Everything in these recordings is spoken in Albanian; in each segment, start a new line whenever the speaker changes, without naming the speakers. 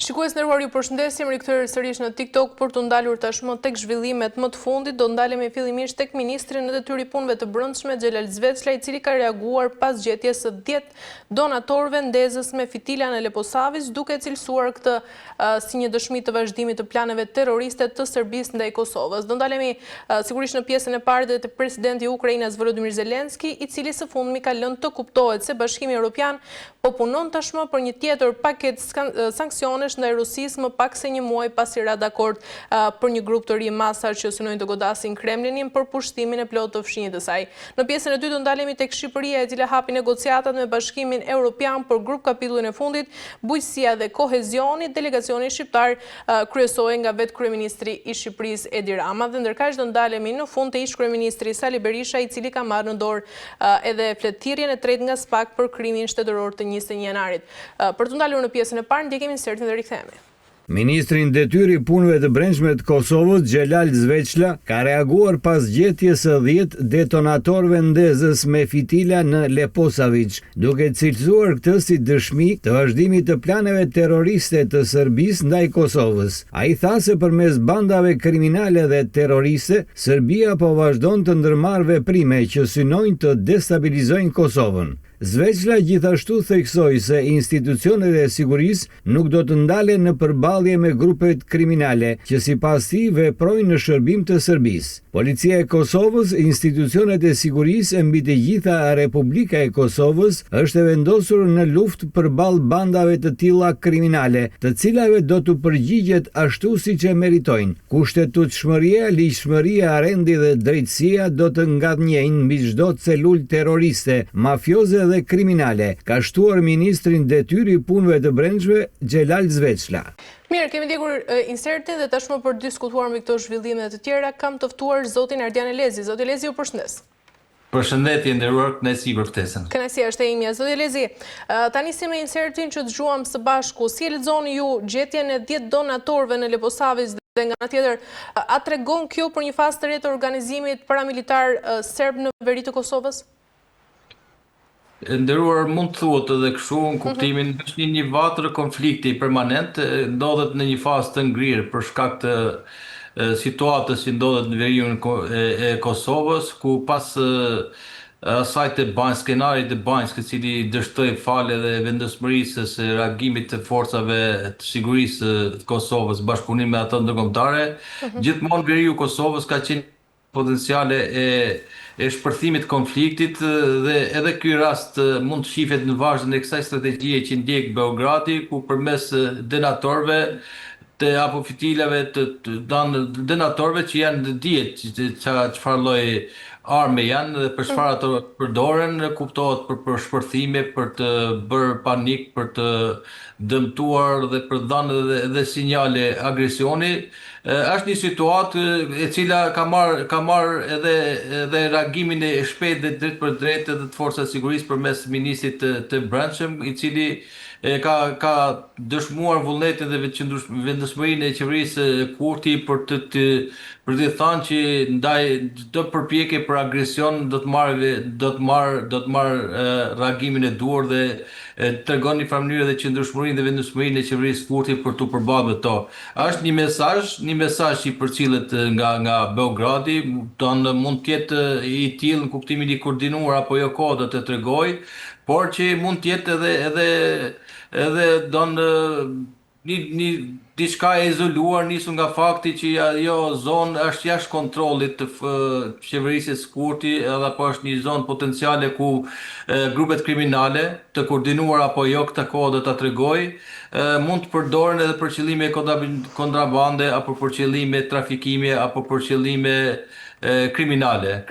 Shikues nderuar, ju përshëndesim, rikthyer sërish në TikTok për të ndalur tashmë tek zhvillimet më të fundit. Do ndalemi fillimisht tek ministri në detyrë punëve të brendshme Xhelal Zvecla, i cili ka reaguar pas gjetjes së 10 donatorëve ndezës me fitila në Leposavić, duke cilësuar këtë si një dëshmi të vazhdimit të planeve terroriste të Serbisë ndaj Kosovës. Do ndalemi sigurisht në pjesën e parë te presidenti i Ukrainës Volodymyr Zelenski, i cili së fundmi ka lënë të kuptohet se Bashkimi Evropian po punon tashmë për një tjetër paketë sanksionesh ndaj Rusisë më pak se një muaj pasi ra dakord për një grup të ri masar që synojnë të godasin Kremlinin për pushtimin e plotë të fshinjit të saj. Në pjesën e dytë do ndalemi tek Shqipëria, e cila hapi negociatat me Bashkimin Evropian për grup kapitullin e fundit, bujqësia dhe kohezioni. Delegacioni shqiptar kryesohet nga vetë kryeministri i Shqipërisë Edi Rama, dhe ndërkaq do ndalemi në fund te ish kryeministri Sali Berisha, i cili ka marrë në dorë edhe fletëthirrjen e tretë nga SPAK për krimin shtetëror të 21 janarit. Për të ndalur në pjesën e parë, ndjekim insertin dhe rikthehemi.
Ministri në detyrë i punëve të brendshme të Kosovës, Xhelal Zvecla, ka reaguar pas gjetjes së 10 detonatorëve ndezës me fitila në Leposavić, duke cilësuar këtë si dëshmi të vazhdimit të planeve terroriste të Serbisë ndaj Kosovës. Ai tha se përmes bandave kriminale dhe terroriste, Serbia po vazhdon të ndërmarrë veprime që synojnë të destabilizojnë Kosovën. Zvecla gjithashtu theksoi se institucionet e sigurisë nuk do të ndalen në përballje me grupet kriminale që sipas tij veprojnë në shërbim të Serbisë. Policia e Kosovës, institucionet e sigurisë e mbi të gjitha Republika e Kosovës është e vendosur në luftë përballë bandave të tilla kriminale, të cilave do të përgjigjet ashtu siç e meritojnë. Kushtetutshmëria, ligjshmëria, rendi dhe drejtësia do të ngadhnjejnë mbi çdo celulë terroriste, mafioze dhe kriminale, ka shtuar ministrin detyrë i punëve të brendshme Xhelal Zvecla.
Mirë, kemi ndjekur insertin dhe tashmë për të diskutuar mbi këto zhvillime të tjera, kam të ftuar zotin Ardian Elezi. Zoti Elezi, ju përshëndes.
Përshëndetje nderuar, kënaqësi për ftesën.
Kënaqësia është e imja. Zoti Elezi, tani si me insertin që dëgjuam së bashku, si e lexoni ju gjetjen e 10 donatorëve në Leposavić dhe nga ana tjetër, a tregon kjo për një fazë të re të organizimit paramilitar serb në veri të Kosovës?
Nderuar, mund të thuhet edhe kështu, në kuptimin është një vatër konflikti permanent, ndodhet në një fazë të ngrirë për shkak të situatës që ndodhet në veriun e Kosovës, ku pas asaj të Banjë, skenarit të Banjës, i cili dështoi falë dhe vendosmërisë së reagimit të forcave të sigurisë të Kosovës, bashkëpunim me ato ndërkombëtare, gjithmonë veriu i Kosovës ka qenë potenciale e shpërthimit konfliktit, dhe edhe ky rast mund të shihet në vazhdim e kësaj strategjie që ndjek Beogradi, ku përmes donatorëve apo fitilave të donatorëve që janë dihet çfarë lloj arme janë dhe për çfarë ato përdoren, kuptohet për shpërthime, për të bërë panik, për të dëmtuar dhe për dhënë edhe sinjale agresioni. Është një situatë e cila ka marrë edhe reagimin e shpejtë dhe drejt për drejt edhe të forcat e sigurisë përmes ministrit të brendshëm, i cili ka dëshmuar vullnetin dhe vendosmërinë e qeverisë Kurti për të thënë që ndaj çdo përpjekje për agresion do të marrë reagimin e duhur dhe tregon një farë mënyrë dhe qëndrueshmërinë dhe vendosmërinë e qeverisë Kurti për të përballë me to. Është një mesazh që përcillet nga Beogradi, mund të jetë i tillë në kuptimin e koordinuar apo jo kohë do të tregoj, por që mund të jetë edhe një diçka e izoluar, nisur nga fakti që ajo zonë është jashtë kontrollit të qeverisë së Kurti, edhe apo është një zonë potenciale ku grupet kriminale, të koordinuar apo jo, këtë kohë do ta tregoj, mund të përdoren edhe për qëllime kontrabande, apo për qëllime trafikimi, apo për qëllime kriminale.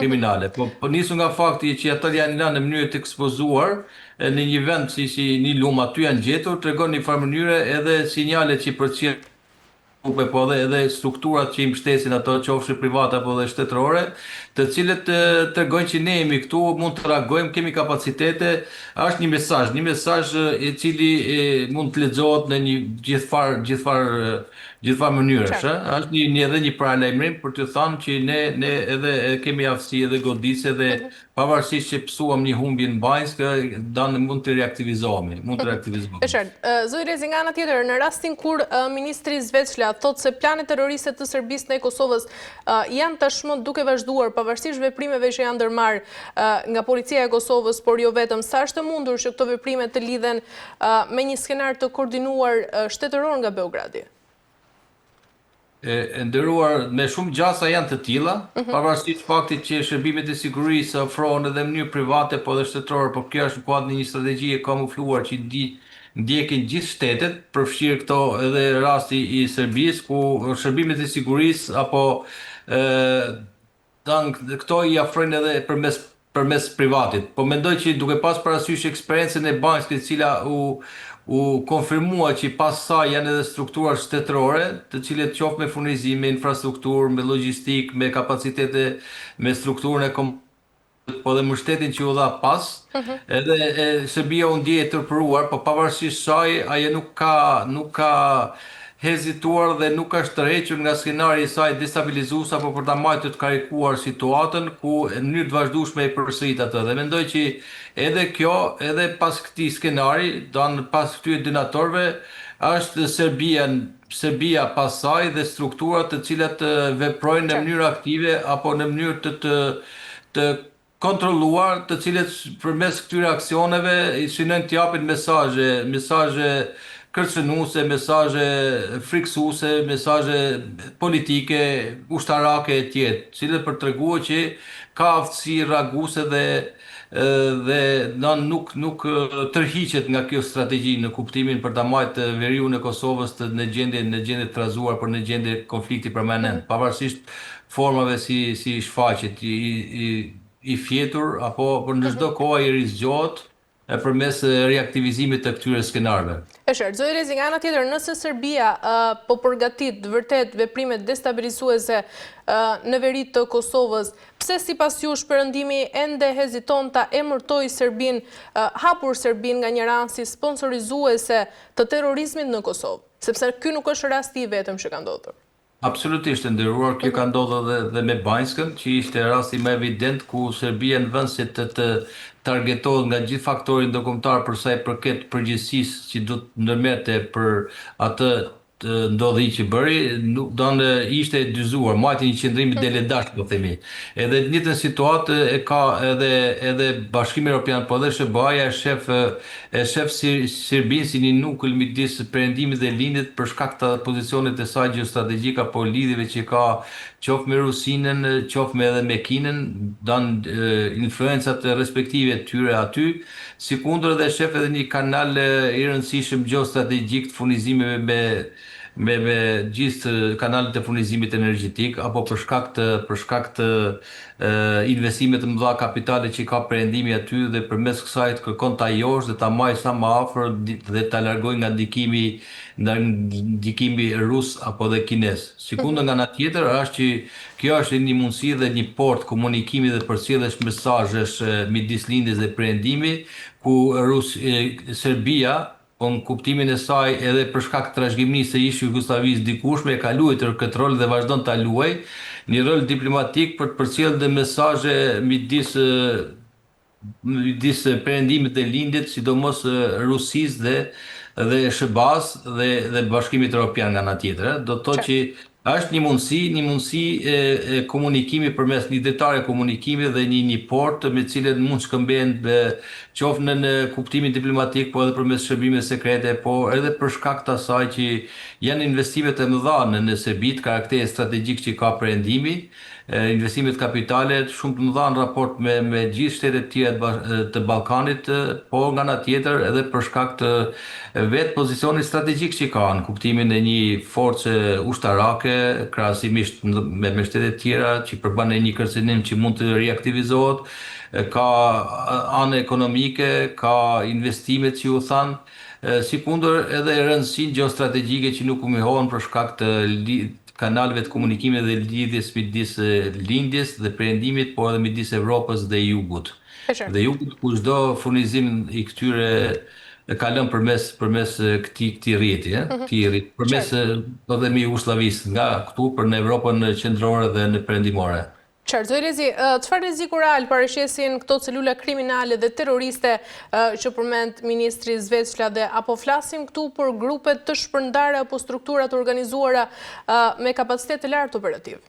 Po nisur nga fakti që ato janë në mënyrë të ekspozuar në një vend si një lumë, aty janë gjetur, tregon një farë mënyrë edhe sinjalet që përcjell po edhe strukturat që i mbështesin ato, qofshin private apo dhe shtetërore, të cilët tregojnë që ne jemi këtu, mund të reagojmë, kemi kapacitete, është një mesazh i cili mund të lexohet në një gjithfar mënyrash, ë? Është edhe një paralajmërim për të thënë që ne edhe kemi aftësi edhe goditje dhe pavarësisht që pësuam një humbje në Banjsk, mund të reaktivizohemi,
E qartë, zoti Rezi, nga ana tjetër, në rastin kur ministri Zveçla thotë se planet terroriste të Serbisë ndaj Kosovës janë tashmë duke vazhduar pavarësisht veprimeve që janë ndërmarrë nga policia e Kosovës, por jo vetëm, sa është e mundur që këto veprime të lidhen me një skenar të koordinuar shtetëror nga Beogradi?
E nderuar, me shumë gjasa janë të tilla, pavarësisht faktit që shërbimet e sigurisë ofrohen edhe në mënyrë private po dhe shtetërore, por kjo është në kuadër një strategjie kamufluar që ndjekin gjithë shtetet, përfshirë këto edhe rasti i Serbisë, ku shërbimet e sigurisë apo këto i afrojnë edhe përmes privatit. Po mendoj që duke pas parasysh eksperiencën e Banjskit, e cila u konfirmua që pas saj janë edhe struktura shtetërore, të cilët qoftë me furnizim, me infrastrukturë, me logjistikë, me kapacitete, me strukturën e po dhe mbështetjen që u dha pas, edhe Serbia u ndje e tërpëruar, po pavarësisht saj, ajo nuk ka hezituar dhe nuk është tërhequr nga skenari i saj destabilizues apo për ta majtur të karikuar situatën ku në mënyrë të vazhdueshme e përsërit atë. Dhe mendoj që edhe kjo, edhe pas këtij skenari, pas këtyre donatorëve, është Serbia pas saj dhe strukturat të cilat veprojnë në mënyrë aktive apo në mënyrë të kontrolluar, të cilët përmes këtyre aksioneve synojnë të japin mesazhe kërcënuese, mesazhe friksuese, mesazhe politike, ushtarake e tjerë, cilët për treguar që ka aftësi reaguese dhe nuk tërhiqet nga kjo strategji në kuptimin për ta marrë veriun e Kosovës në gjendje të trazuar për në gjendje konflikti permanent, pavarësisht formave si shfaqet i fjetur apo për në çdo kohë i rizgjohet përmes reaktivizimit të këtyre skenarëve.
E qartë, zoti Rezi, nga ana tjetër, nëse Serbia po përgatit vërtet veprime destabilizuese në veri të Kosovës, pse sipas jush perëndimi ende heziton ta emërtojë Serbinë, hapur Serbinë nga një ranë si sponsorizuese të terrorizmit në Kosovë, sepse ky nuk është rasti i vetëm që ka ndodhur.
Absolutisht e nderuar, kjo ka ndodhur edhe me Banjskën, që ishte rasti më evident ku Serbia në vend se të targetohet nga gjithë faktorët ndërkombëtar për sa i përket përgjegjësisë që do të ndërmerte për atë ndodhi që bëri, ishte dyzuar, majti një qëndrim deledash, po themi. Edhe në njëjtën situatë e ka edhe Bashkimi Evropian, po edhe SBA-ja e shef Serbinë si një nukull midis perëndimit dhe lindit për shkak të pozicionit e saj gjeostrategjik apo lidhjeve që ka qoftë me Rusinën, qoftë edhe me Kinën, influencat respektive të tyre aty, sikundër edhe shef edhe një kanal i rëndësishëm gjeostrategjik të furnizimeve me gjithë kanalet e furnizimit energjetik apo për shkak të investime të mëdha kapitale që ka perëndimi aty dhe përmes kësaj të kërkon ta josh dhe ta marrë sa më afër dhe ta largoj nga ndikimi rus apo dhe kinez. Sikundër nga ana tjetër është që kjo është një mundësi dhe një port komunikimi dhe përcjelljesh mesazhesh midis lindjes dhe perëndimit ku Serbia po në kuptimin e saj edhe për shkak të trashëgimisë së ish Jugosllavisë dikushme e ka luajtur këtë rol dhe vazhdon ta luajë, një rol diplomatik për të përcjellë dhe mesazhe midis perëndimit dhe lindjet, sidomos Rusisë dhe SBA-s dhe Bashkimit Evropian nga ana tjetër. Do të thotë që është një mundësi e komunikimi përmes një detare komunikimi dhe një port me cilën mund shkëmbehen qoftë në kuptimin diplomatik, po edhe përmes shërbimeve sekrete, po edhe për shkak të asaj që janë investimet e mëdha në Serbi, karakter strategjik që ka perëndimi, investimet kapitale shumë të mëdha në raport me gjithë shtetet tjera të Ballkanit, po nga ana tjetër edhe për shkak të vetë pozicionit strategjik që ka në kuptimin e një force ushtarake krahasimisht me shtetet tjera që përbën një kërcënim që mund të reaktivizohet, ka anë ekonomike, ka investimet që u thanë, sikundër edhe rëndësinë gjeostrategjike që nuk humbjohen për shkak të kanaleve të komunikimit dhe lidhjes midis lindjes dhe perëndimit, por edhe midis Evropës dhe Jugut.
E qartë.
Dhe Jugut ku çdo furnizim i këtyre e kalon përmes këtij rrjeti, këtij rrjeti, përmes do të themi Jugosllavisë, nga këtu për në Evropën qendrore dhe në perëndimore.
Qartë, Elezi, çfarë rreziku real paraqesin këto celula kriminale dhe terroriste që përmend ministri Zveçla dhe apo flasim këtu për grupe të shpërndara apo struktura të organizuara me kapacitet të lartë operativ?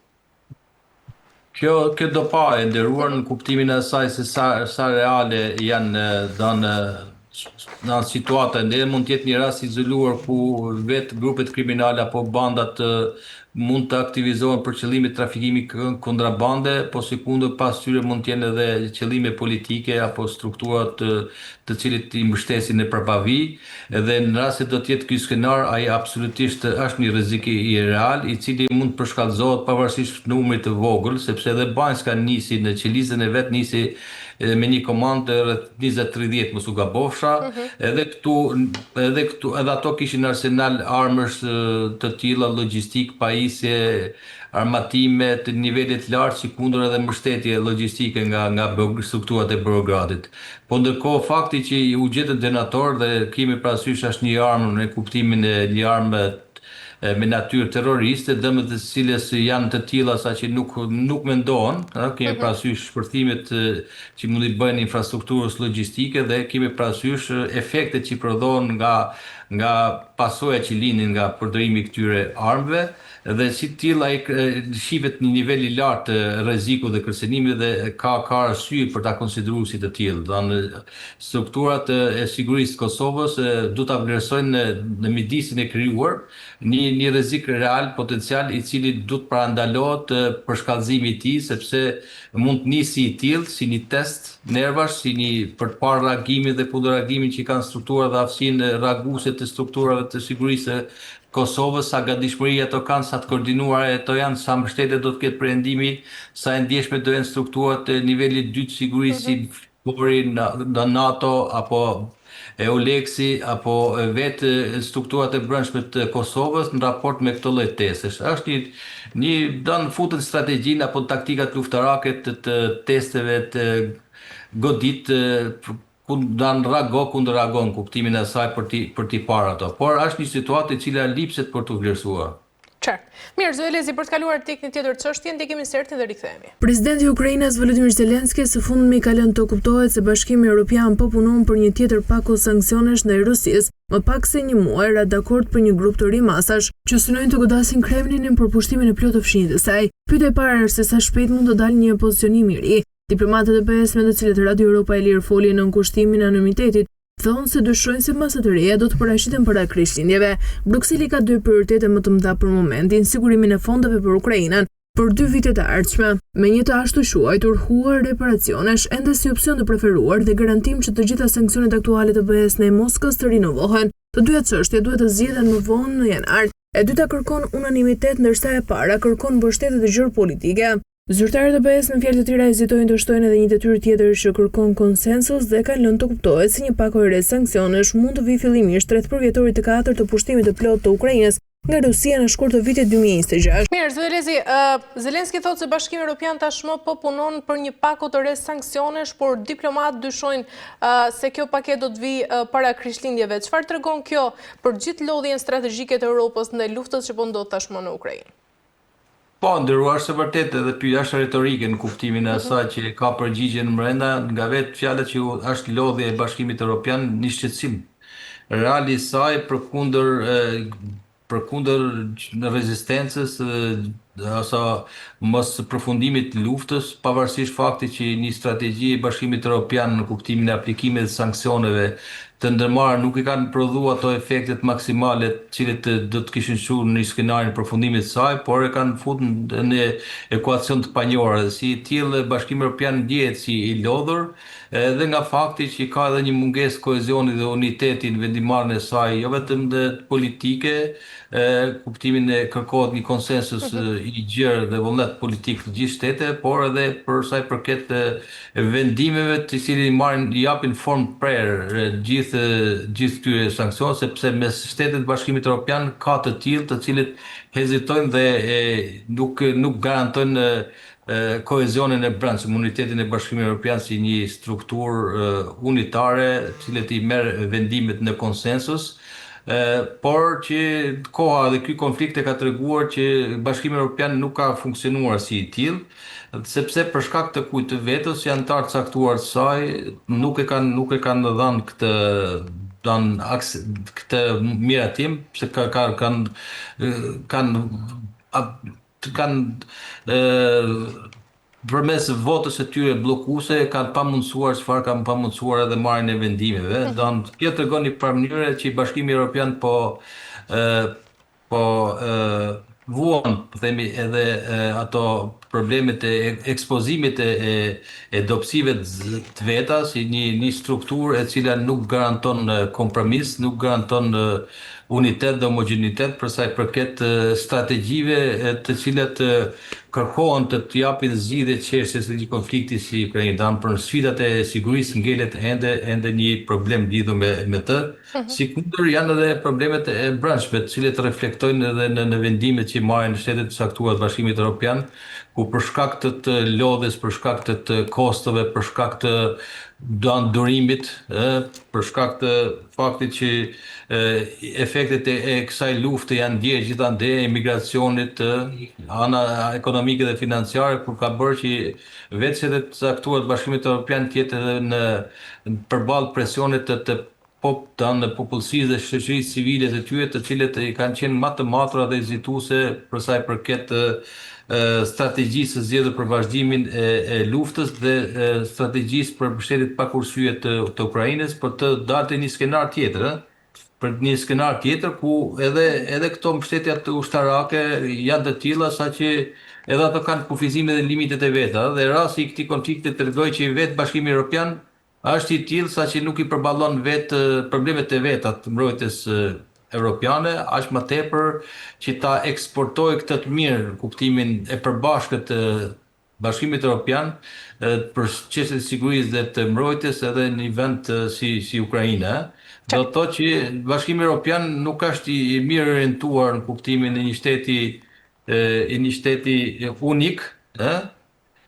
Kjo do pa e nderuar në kuptimin e asaj se sa reale janë në situata, ndër mund të jetë një rast izoluar ku vetë grupet kriminale apo bandat mund të aktivizohen për qëllime trafikimi kontrabande, po sekundë pas tyre mund të jenë edhe qëllime politike apo struktura të cilit i mbështesin në përpavi, edhe në rast se do të jetë ky skenar, ai absolutisht është një rrezik i real, i cili mund të përshkallëzohet pavarësisht numrit të vogël, sepse edhe Banjska nisi në qelizën e vet nisi me një komandë rreth 20-30 mos u gabofsha, edhe ato kishin arsenal armësh të tilla, logjistik, pajisje, armatime të nivelit lartë, si kundër edhe mbështetje logjistike nga strukturat e Beogradit. Po ndërkohë fakti që u gjetën denator dhe kemi parasysh është një armë në kuptimin e një armë me natyrë terroriste, dëmet të cilës janë të tilla saqë nuk mendohen, kemi parasysh shpërthimet që mund të bëjnë infrastrukturës logjistike dhe kemi parasysh efektet që prodhohen nga pasojat që lindin nga përdorimi i këtyre armëve, dhe si tilla ai shihet në nivel i lartë të rrezikut dhe kërcënimit dhe ka arsye për ta konsideruar si të tillë. Domethënë strukturat e sigurisë të Kosovës do ta vlerësojnë në mjedisin e krijuar një rrezik real potencial i cili do të parandalohet për shkallëzimi i tij, sepse mund të nisi i tillë si një test nervash, si një për të parë reagimin dhe kundërreagimin që kanë strukturat dhe aftësinë reaguese të strukturave të sigurisë Kosovës, sa gatishmëri ato kanë, sa të koordinuara ato janë, sa mbështetje do të ketë perëndimi, sa e ndjeshme do jenë strukturat e nivelit dytë sigurisë si Bori në NATO apo EULEX-i apo vetë strukturat e brendshme të Kosovës në raport me këto lloj testesh. Është një do në futën strategjinë apo taktikat luftarake të testeve të godit dan kundër reagon kuptimin e saj për t'i parë ato. Por është një situatë e cila lipset për të vlerësuar.
Qartë. Mirë, zë Elezi, për të kaluar tek një tjetër çështje, ndjekemi insertin dhe rikthehemi.
Presidenti i Ukrainës Volodymyr Zelensky së fundmi ka lënë të kuptohet se Bashkimi Evropian po punon për një tjetër paketë sanksionesh ndaj Rusisë, më pak se një muaj ra dakord për një grup të ri masash që synojnë të godasin Kremlinin për pushtimin e plotë të fshinjtë të saj. Pyetja e parë është se sa shpejt mund të dalë një pozicionim i ri. Diplomatët e BE-s me të cilët Radio Europa e Lirë folin në kushtimin e anonimitetit thonë se dyshojnë se masat e reja do të paraqiten para Krishtlindjeve. Brukseli ka dy prioritete më të mëdha për momentin: sigurimin e fondeve për Ukrainën për 2 vite të ardhshme, me një të ashtu quajtur huar reparacionesh ende si opsion të preferuar dhe garantim që të gjitha sanksionet aktuale të BE-s ndaj Moskës të rinovohen. Të dyja çështje duhet të zgjidhen më vonë në janar. E dyta kërkon unanimitet, ndërsa e para kërkon mbështetje të gjerë politike. Zyrtarët e BE-s në fjalë të tjera hezitojnë të shtojnë edhe një detyrë tjetër që kërkon konsensus dhe kanë lënë të kuptohet se një pakojë re sanksionesh mund të vijë fillimisht rreth përvjetorit të 4 të pushtimit të plotë të Ukrainës nga Rusia në shkurt të vitit 2026.
Mirë, zë Elezi, Zelensky thotë se Bashkimi Evropian tashmë po punon për një paketë të re sanksionesh, por diplomatë dyshojnë se kjo paketë do të vijë para Krishtlindjeve. Çfarë tregon kjo për gjithë lodhjen strategjike të Europës ndaj luftës që po ndodh tashmë në Ukrainë?
Po, ndërruar se vërtet edhe pyetja është retorike në kuptimin e asaj që ka përgjigjen brenda, nga vetë fjalët që është lodhja e Bashkimit Evropian një shqetësim. Reali i saj përkundër rezistencës ose mos përfundimit të luftës, pavarësisht faktit që një strategji e Bashkimit Evropian në kuptimin e aplikimit të sanksioneve të ndërmarrë nuk i kanë prodhuar ato efektet maksimale të cilët do të kishin shkuar në skenarin e përfundimit të saj, por e kanë futur në ekuacion të panjohur. Si tillë Bashkimi Evropian ndihet si i lodhur, edhe nga fakti që ka edhe një mungesë kohezioni dhe uniteti në vendimarrjen e saj, jo vetëm politike, kuptimin e kërkohet një konsensus i gjerë dhe vullnet politik të gjithë shtetet, por edhe për sa i përket vendimeve të cilët japin formë prerë gjithë gjithë këtyre sanksioneve, sepse mes Shtetet Bashkimit Evropian ka të tillë të cilët hezitojnë dhe nuk garantojnë kohezionin e brendshëm, unitetin e Bashkimit Evropian si një strukturë unitare, e cilët i merr vendimet në konsensus. Por që koha dhe ky konflikt e ka treguar që Bashkimi Evropian nuk ka funksionuar si i tillë, sepse për shkak të kujt të vetës janë anëtarë të caktuar të saj nuk e kanë dhënë këtë miratim, pse kanë përmes votës së tyre bllokuese kanë pamundsuar çfarë kanë pamundsuar edhe marrjen e vendimeve. Kjo tregon një mënyrë që Bashkimi Evropian po vuan, po themi, edhe ato problemet e ekspozimit e dobësive të veta si një strukturë e cila nuk garanton kompromis, nuk garanton unitet dhe homogenitet për sa i përket strategjive të cilat kërkohen të japin zgjidhje çështjes së një konflikti si Ukraina. Për sfidat e sigurisë ngelet ende një problem lidhur me të. Sikundër janë edhe problemet e brendshme, të cilat reflektojnë edhe në vendimet që marrin shtetet e caktuara të Bashkimit Evropian, ku për shkak të lodhjes, për shkak të kostove, për shkak të durimit, për shkak të faktit që efektet e kësaj lufte janë ndjerë gjithandej, emigracionit, ana ekonomike dhe financiare, kur ka bërë që vetë shtetet e caktuara të Bashkimit Evropian të jetë edhe në përballë presionet të popullsisë dhe shoqërisë civile të tyre, të cilët kanë qenë më të matura dhe hezituese për sa i përket strategjisë së zgjedhur për vazhdimin e luftës dhe strategjisë për mbështetjen pa kursye të Ukrainës, për të dalë një skenar tjetër, për një skenar tjetër ku edhe këto mbështetja ushtarake janë të tilla saqë edhe ato kanë kufizime dhe limitet e veta, dhe rasti i këtij konflikti tregoi që vetë Bashkimi Evropian është i tillë saqë nuk i përballon vetë problemet e veta të mbrojtjes evropiane, aq më tepër që ta eksportojë këtë të mirë, kuptimin e përbashkët të Bashkimit Evropian për çështjet e sigurisë dhe të mbrojtjes edhe në një vend si Ukraina. Do të thotë që Bashkimi Evropian nuk është i mirë orientuar në kuptimin e një shteti unik,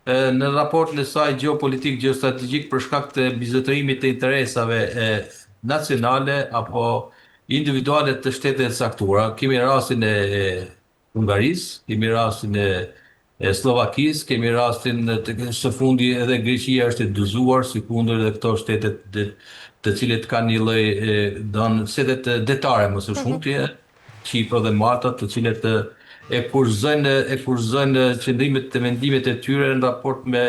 në raportin e saj geopolitik, geostrategjik për shkak të bizotërimit të interesave nacionale apo individuale të shtetet e caktuara. Kemi rastin e Hungarisë, kemi rastin e Slovakisë, kemi rastin së fundi edhe Greqia është e dyzuar, sikundër edhe këto shtetet të cilët kanë një lloj shtetet detare më së shumti, Kipro dhe Malta, të cilët e kurzojnë qëndrimet të vendimet e tyre në raport me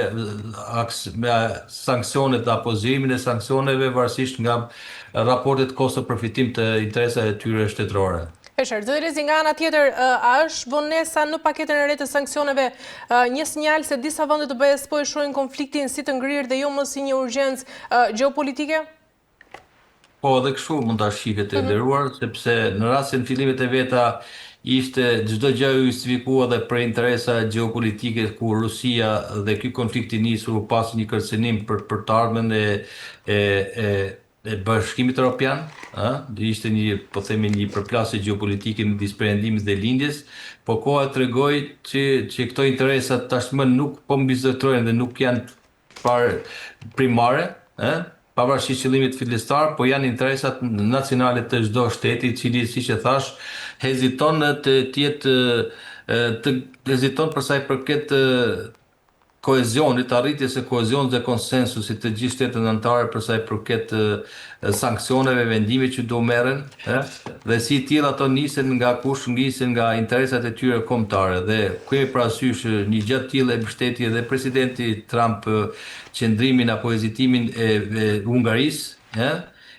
sanksionet apo zhirimin e sanksioneve varësisht nga raportet kosto-përfitim të interesave të tyre shtetërore.
Zoti Lezi, nga ana tjetër, a është vonesa në paketën e re të sanksioneve një sinjal se disa vende të BE-s po e shohin konfliktin si të ngrirë dhe jo më si një urgjencë gjeopolitike?
Po, edhe kështu mund ta shihet e nderuar, sepse në rastin fillimet e veta ishte çdo gjë u justifikuar dhe për interesa gjeopolitike, ku Rusia dhe ky konflikt i nisur pas një kërcënim për të ardhmen e Bashkimit Evropian, ishte po themi një përplasje gjeopolitike midis perëndimit dhe lindjes, po koha tregoi që këto interesa tashmë nuk po mbizotrohen dhe nuk janë primare, pavarësisht qëllimit fillestar, po janë interesat nacionale të çdo shteti, i cili, siç e thash, heziton për sa i përket kohezionit, arritjes së kohezionit dhe konsensusit të gjithë shtetet anëtare për sa i përket sanksioneve, vendimeve që do merren, dhe si tillë ato nisen nga kush, nisen nga interesat e tyre kombëtare, dhe kemi parasysh një gjatë tillë e mbështetje dhe presidenti Trump qëndrimin apo hezitimin e Hungarisë,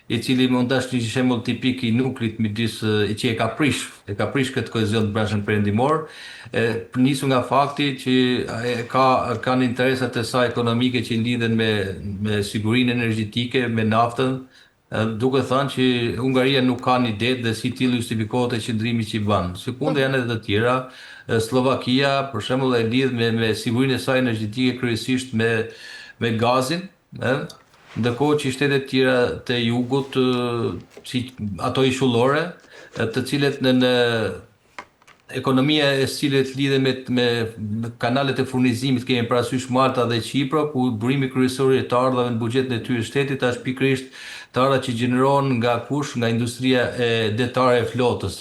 i cili mund të është një shembull tipik i nuklit midis që e ka prish këtë kohezion të brendshëm perëndimor, nisur nga fakti që kanë interesat e saj ekonomike që lidhen me sigurinë energjetike, me naftën, duke thënë që Hungaria nuk ka një det dhe si tillë justifikohet e qëndrimi që i bën. Sekondë janë edhe të tjera. Slovakia, për shembull, e lidh me sigurinë e saj energjetike kryesisht me gazin, ndërkohë që shtetet tjera të jugut, si ato ishullore, të cilet në ekonomia e cilet lidhet me kanalet e furnizimit, kemi parasysh Malta dhe Kipro, ku burimi kryesor i të ardhave në buxhetin e tyre shtetit është pikërisht të ardha që gjenerohen nga kush, nga industria detare e flotës.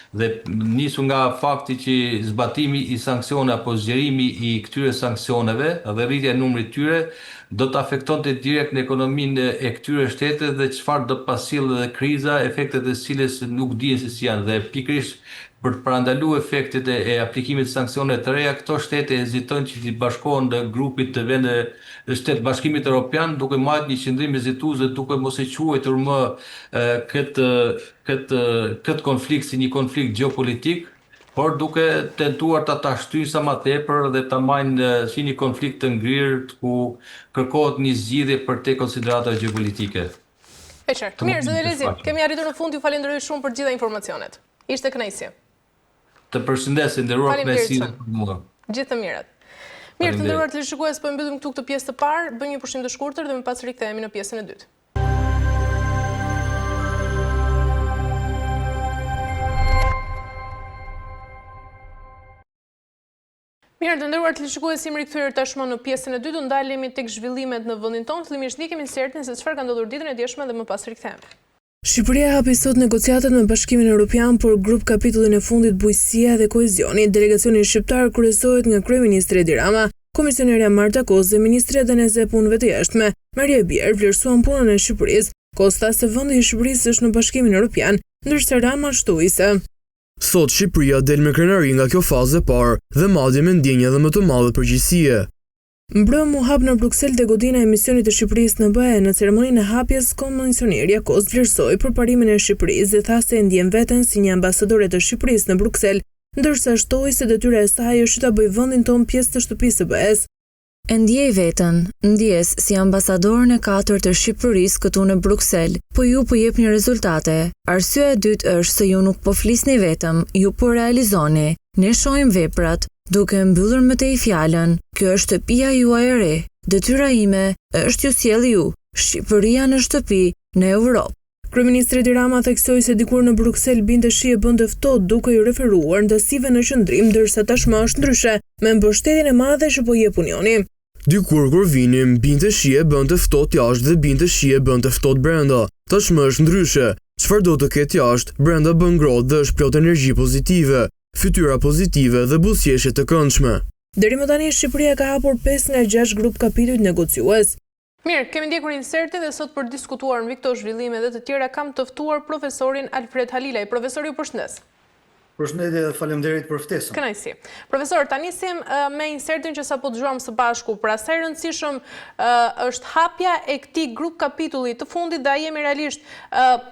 Dhe nisu nga fakti që zbatimi i sanksione apo zgjerimi i këtyre sanksioneve dhe rritja e numrit tyre do të afektonte direkt në ekonominë e këtyre shteteve dhe çfarë do pasjellë edhe kriza, efektet e cilës nuk dihen se si janë dhe pikërisht për të parandaluar efektet e aplikimit të sanksioneve të reja, këto shtete hezitojnë që të bashkohen në grupit të vendeve shtetë bashkimit evropian, duke marrë një qëndrim hezitues dhe duke mos e quajtur më këtë konflikt si një konflikt gjeopolitik, por duke tentuar ta shtyjnë sa më tepër dhe ta marrin si një konflikt të ngrirë ku kërkohet një zgjidhje për te konsideratave gjeopolitike.
E qartë. Mirë, zëdhe Lezi, kemi arritur në fund, ju falenderoj shumë për gjitha informacionet. Ishte kënaqësi.
Të përshëndesim, nderuar kënaqësi për mua.
Gjithë të mirat. Mirë, të nderuar televizionistët, po mbyllim këtu këtë pjesë të parë, bëjmë një pushim të shkurtër dhe më pas rikthehemi në pjesën e dytë. Mirë, të nderuar televizionistët, jemi rikthyer tashmë në pjesën e dytë, ndalemi tek zhvillimet në vendin tonë. Fillimisht ndjekim insertin se çfarë ka ndodhur ditën e djeshme dhe më pas rikthehemi.
Shqipëria hapi sot negociatat me Bashkimin Evropian për grup kapitullin e fundit bujqësia dhe kohezioni. Delegacioni shqiptar kryesohet nga kryeministri Edi Rama, komisionerja Marta Kos dhe ministria daneze e punëve të jashtme. Maria Bjerë vlerësuan punën e Shqipërisë. Kosta se vendi i Shqipërisë është në Bashkimin Evropian, ndërsa Rama shtoi se
sot Shqipëria del me krenari nga kjo fazë e parë dhe madje me ndjenjë edhe më të madhe përgjegjësie.
Mbrëm u hap në Bruksel te godina e misionit të Shqipërisë në BE. Në ceremoninë e hapjes, komisionerja Kos vlerësoi përparimin e Shqipërisë dhe tha se ndjen veten si një ambasadore të Shqipërisë në Bruksel, ndërsa shtoi se detyra e saj është ta bëjë vendin tonë pjesë të shtëpisë së BE-s.
E ndjej veten, ndjes si ambasadorën e 4 të Shqipërisë këtu në Bruksel, po ju po jepni rezultate. Arsyeja e dytë është se ju nuk po flisni vetëm, ju po realizoni. Ne shohim veprat. Duke mbyllur më tej fjalën, kjo është shtëpia juaj e re. Detyra ime është ju sjell ju, Shqipëria në shtëpi, në Europë.
Kryeministri Edi Rama theksoi se dikur në Bruksel binte shi e bënte ftohtë duke i referuar ndasive në qendrim, ndërsa tashmë është ndryshe, me mbështetjen e madhe që po jep Unioni.
Dikur kur vinim, binte shi e bënte ftohtë jashtë dhe binte shi e bënte ftohtë brenda. Tashmë është ndryshe. Çfarë do të ketë jashtë, brenda bën ngrohtë dhe është plot energji pozitive. Fytyra pozitive dhe buzëqeshje të këndshme.
Deri më tani Shqipëria ka hapur 5 nga 6 grup kapitujt negociues.
Mirë, kemi ndjekur insertin dhe sot për diskutuar mbi këto zhvillime dhe të tjera kam të ftuar profesorin Alfred Halilaj. Profesori, ju përshëndes.
Përshëndetje dhe faleminderit për ftesën.
Kënaqësi. Profesor, ta nisim me insertin që sapo dëgjuam së bashku. Pra sa i rëndësishëm është hapja e këtij grup kapitulli të fundit dhe jemi realisht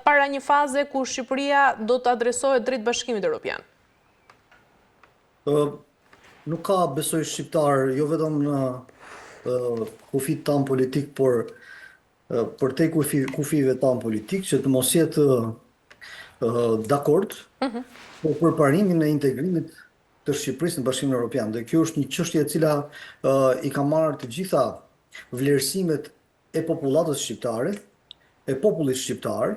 para një faze ku Shqipëria do të adresohet drejt Bashkimit Evropian.
Nuk ka, besoj, shqiptar, jo vetëm në kufit tan politik, por për te kufive tan politik, që të mos jetë dakord për përparimin e integrimit të Shqipërisë në Bashkimin Evropian. Dhe kjo është një çështje e cila i ka marrë të gjitha vlerësimet e popullatës shqiptare, e popullit shqiptar.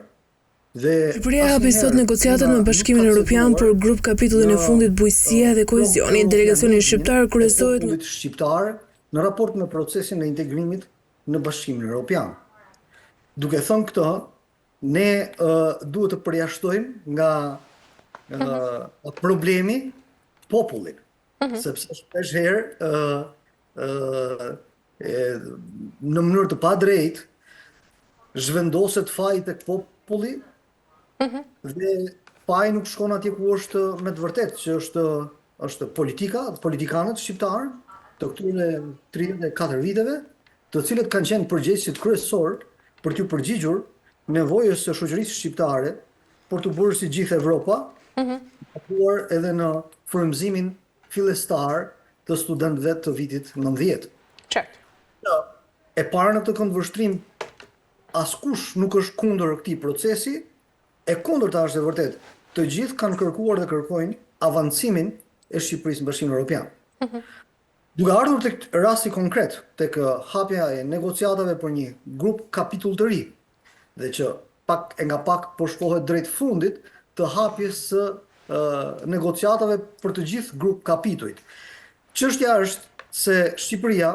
Shqipëria hapi sot negociatat me Bashkimin Evropian për grup kapitullin e fundit bujqësia dhe kohezioni. Delegacioni shqiptar kryesohet
popullit shqiptar në raport me procesin e integrimit në Bashkimin Evropian. Duke thënë këtë, ne duhet të përjashtojmë nga problemi popullin, sepse shpesh herë në mënyrë të padrejtë zhvendoset faji tek populli dhe faji nuk shkon atje ku është me të vërtetë, që është politikanët shqiptarë të këtyre 34 viteve, të cilët kanë qenë përgjegjësit kryesor për t'u përgjigjur nevojës së shoqërisë shqiptare për të bërë si gjithë Evropa, por edhe në frymëzimin fillestar të studentëve të vitit 90. E para në të këndvështrim, askush nuk është kundër këtij procesi, e kundërta është e vërtet. Të gjithë kanë kërkuar dhe kërkojnë avancimin e Shqipërisë në Bashkimin Evropian. Duke ardhur tek rasti konkret, tek hapja e negociatave për një grup kapitull të ri, dhe që nga pak po shkohet drejt fundit të hapjes së negociatave për të gjithë grup kapitujt. Çështja është se Shqipëria